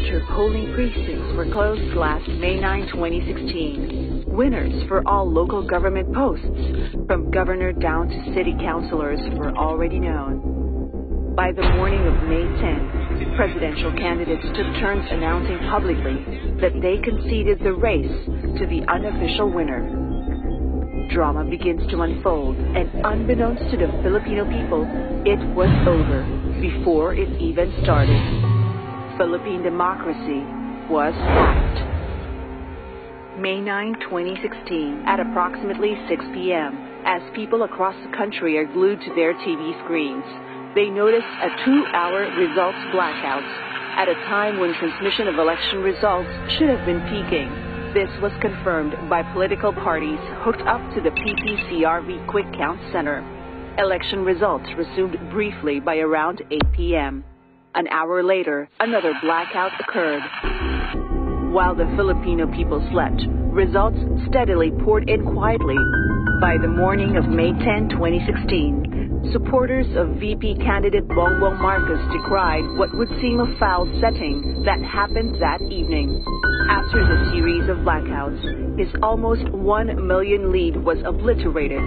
after polling precincts were closed last May 9, 2016. Winners for all local government posts, from governor down to city councilors, were already known. By the morning of May 10, presidential candidates took turns announcing publicly that they conceded the race to the unofficial winner. Drama begins to unfold, and unbeknownst to the Filipino people, it was over before it even started. Philippine democracy was hacked. May 9, 2016, at approximately 6 p.m., as people across the country are glued to their TV screens, they noticed a 2-hour results blackout at a time when transmission of election results should have been peaking. This was confirmed by political parties hooked up to the PPCRV Quick Count Center. Election results resumed briefly by around 8 p.m. An hour later, another blackout occurred. While the Filipino people slept, results steadily poured in quietly. By the morning of May 10, 2016, supporters of VP candidate Bongbong Marcos decried what would seem a foul setting that happened that evening. After the series of blackouts, his almost 1 million lead was obliterated,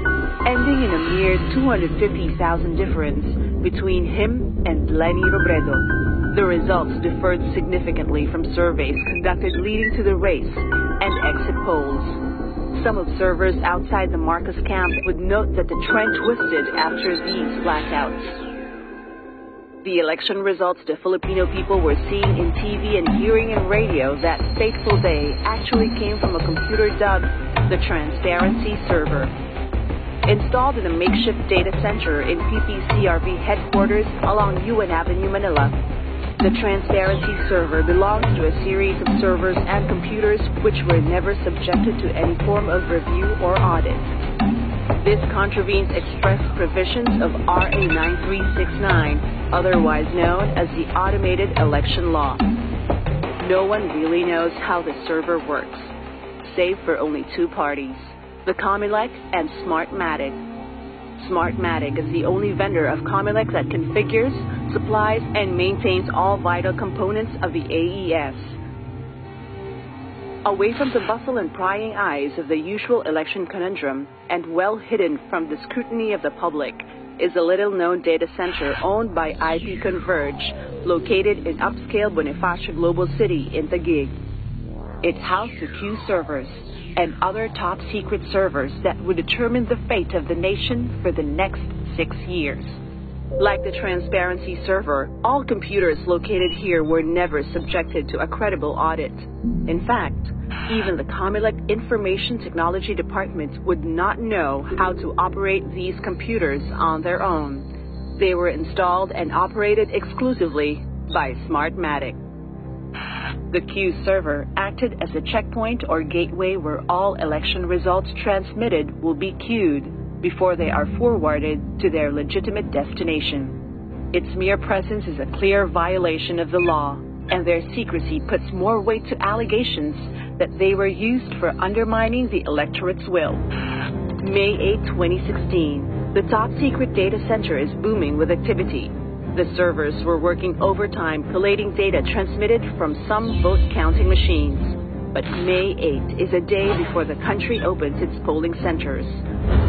ending in a mere 250,000 difference between him and Leni Robredo. The results differed significantly from surveys conducted leading to the race and exit polls. Some observers outside the Marcos camp would note that the trend twisted after these blackouts. The election results the Filipino people were seeing in TV and hearing in radio that fateful day actually came from a computer dubbed the Transparency Server. Installed in a makeshift data center in PPCRV headquarters along UN Avenue, Manila, the Transparency Server belongs to a series of servers and computers which were never subjected to any form of review or audit. This contravenes express provisions of RA 9369, otherwise known as the Automated Election Law. No one really knows how the server works, save for only two parties, the Comelec and Smartmatic. Smartmatic is the only vendor of Comelec that configures, supplies, and maintains all vital components of the AES. Away from the bustle and prying eyes of the usual election conundrum, and well hidden from the scrutiny of the public, is a little-known data center owned by IP Converge, located in upscale Bonifacio Global City in Taguig. It housed the Q servers and other top-secret servers that would determine the fate of the nation for the next 6 years. Like the Transparency Server, all computers located here were never subjected to a credible audit. In fact, even the Comelec Information Technology Department would not know how to operate these computers on their own. They were installed and operated exclusively by Smartmatic. The Q server acted as a checkpoint or gateway where all election results transmitted will be queued before they are forwarded to their legitimate destination. Its mere presence is a clear violation of the law, and their secrecy puts more weight to allegations that they were used for undermining the electorate's will. May 8, 2016, the top-secret data center is booming with activity. The servers were working overtime collating data transmitted from some vote-counting machines. But May 8 is a day before the country opens its polling centers.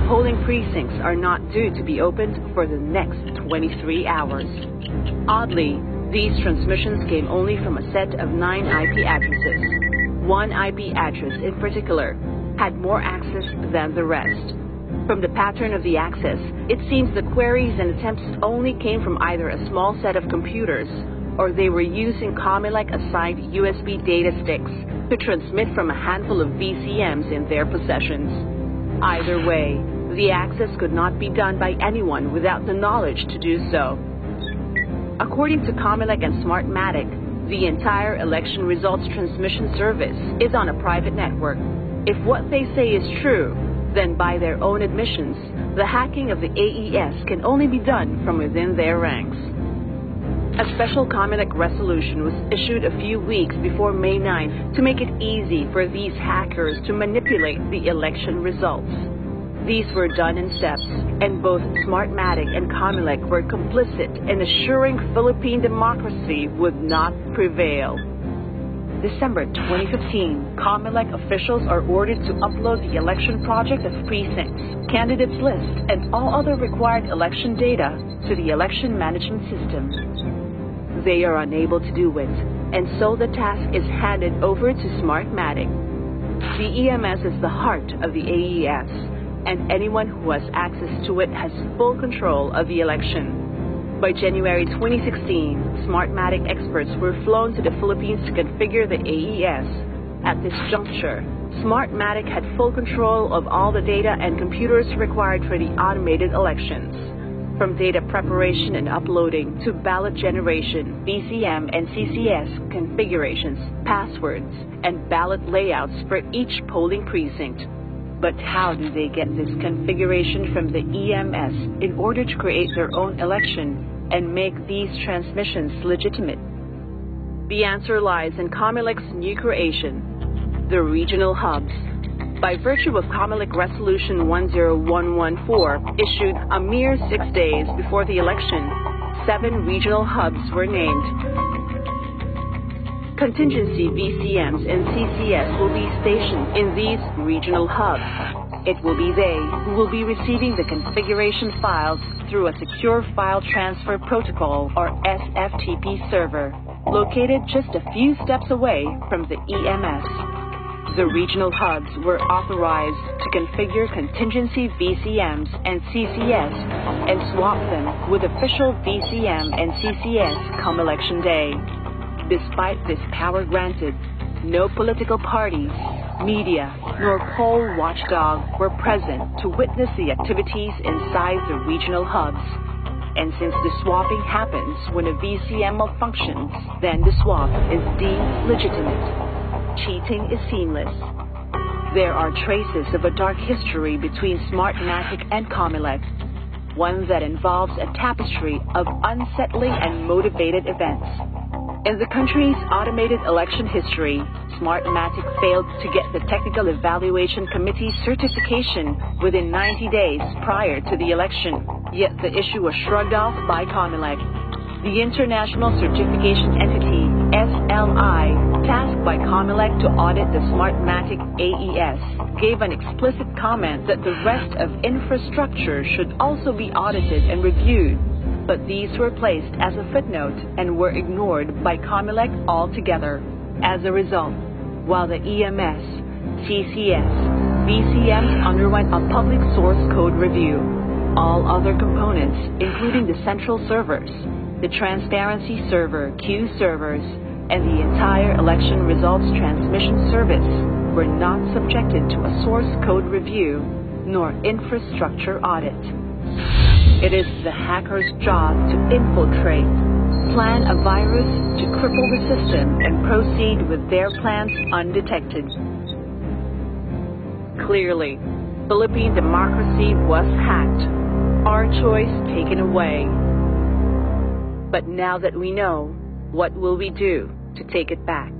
Polling precincts are not due to be opened for the next 23 hours. Oddly, these transmissions came only from a set of 9 IP addresses. One IP address in particular had more access than the rest. From the pattern of the access, it seems the queries and attempts only came from either a small set of computers or they were using Comelec-assigned USB data sticks to transmit from a handful of VCMs in their possessions. Either way, the access could not be done by anyone without the knowledge to do so. According to Comelec and Smartmatic, the entire election results transmission service is on a private network. If what they say is true, then by their own admissions, the hacking of the AES can only be done from within their ranks. A special Comelec resolution was issued a few weeks before May 9 to make it easy for these hackers to manipulate the election results. These were done in steps, and both Smartmatic and Comelec were complicit in assuring Philippine democracy would not prevail. December 2015, COMELEC officials are ordered to upload the election project of precincts, candidates lists, and all other required election data to the election management system. They are unable to do it, and so the task is handed over to Smartmatic. The EMS is the heart of the AES, and anyone who has access to it has full control of the election. By January 2016, Smartmatic experts were flown to the Philippines to configure the AES. At this juncture, Smartmatic had full control of all the data and computers required for the automated elections. From data preparation and uploading to ballot generation, BCM and CCS configurations, passwords, and ballot layouts for each polling precinct. But how do they get this configuration from the EMS in order to create their own election and make these transmissions legitimate? The answer lies in COMELEC's new creation, the regional hubs. By virtue of COMELEC Resolution 10114, issued a mere 6 days before the election, 7 regional hubs were named. Contingency VCMs and CCS will be stationed in these regional hubs. It will be they who will be receiving the configuration files through a secure file transfer protocol or SFTP server, located just a few steps away from the EMS. The regional hubs were authorized to configure contingency VCMs and CCS and swap them with official VCM and CCS come election day. Despite this power granted, no political parties, media, nor poll watchdog were present to witness the activities inside the regional hubs. And since the swapping happens when a VCM malfunctions, then the swap is deemed legitimate. Cheating is seamless. There are traces of a dark history between Smartmatic and COMELEC, one that involves a tapestry of unsettling and motivated events. In the country's automated election history, Smartmatic failed to get the Technical Evaluation Committee certification within 90 days prior to the election, yet the issue was shrugged off by COMELEC. The International Certification Entity, SLI, tasked by COMELEC to audit the Smartmatic AES, gave an explicit comment that the rest of infrastructure should also be audited and reviewed. But these were placed as a footnote and were ignored by COMELEC altogether. As a result, while the EMS, CCS, VCMs underwent a public source code review, all other components, including the central servers, the transparency server, Q servers, and the entire election results transmission service were not subjected to a source code review nor infrastructure audit. It is the hacker's job to infiltrate, plan a virus to cripple the system, and proceed with their plans undetected. Clearly, Philippine democracy was hacked, our choice taken away. But now that we know, what will we do to take it back?